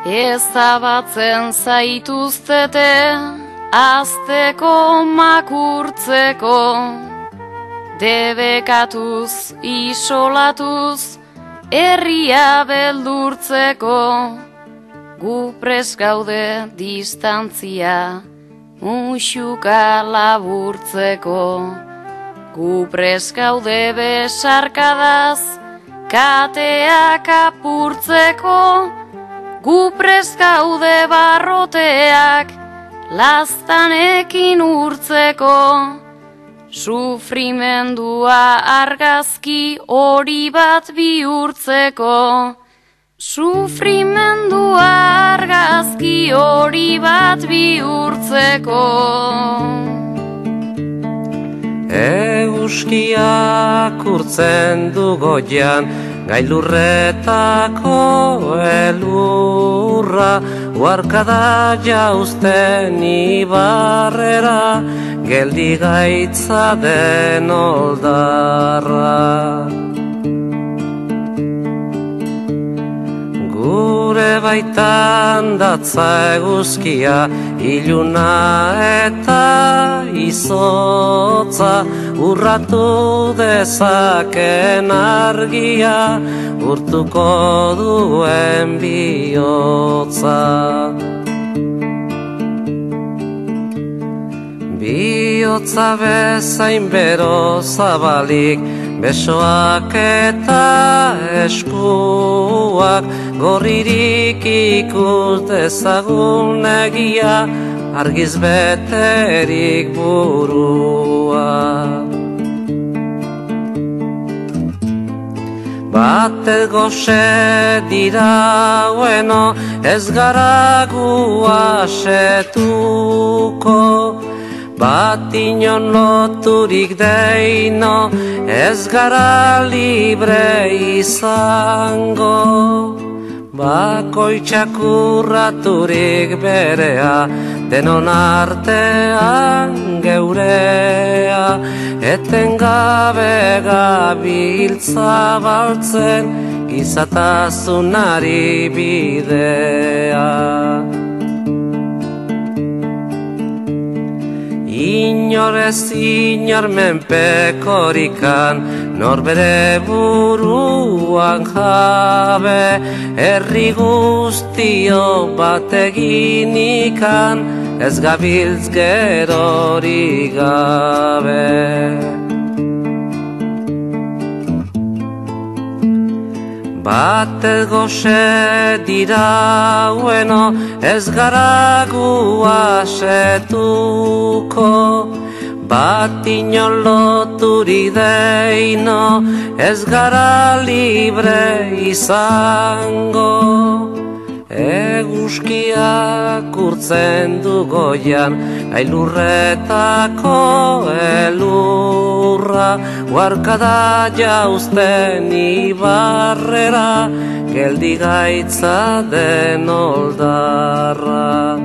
Ezabatzen zaituztete, azteko makurtzeko, debekatuz, isolatuz, herria beldurtzeko, gu prest gaude distantzia, muxuka laburtzeko, gu prest gaude besarkadaz, kateak apurtzeko, gu prest gaude barroteak, laztanekin urtzeko, sufrimendua argazki hori bat bihurtzeko, sufrimendua argazki hori bat bihurtzeko. Eguzkiak urtzen du goian, gailurretako elurra, uarkada jauzten ibarrera, geldi gaitza den oldarra. Gure baitan datza eguzkia, iluna eta izotza, urratu dezaken argia, urtuko duen bihotza. Bihotza bezain bero zabalik, besoak eta eskuak, gorririk ikus dezagun egia, argiz beterik burua. Batet goxe dira bueno, ez gara gu asetuko, bat inon loturik deino, ez gara libre izango. Bakoitzak urraturik berea, denon artean geurea, etengabe gabiltza baltzen, gizatasunari bidea. Inor ez inor menpekorikan, nor bere buruan jabe, herri guztio bat eginikan, ez gabiltz gerori gabe. Batet goxe dira bueno, ez gara gu asetuko, bat inon loturi deino, ez gara libre izango. Eguzkiak urtzen du goian, gailurretako elurra, uarkada jauzten ibarrera, geldi gaitza den oldarra.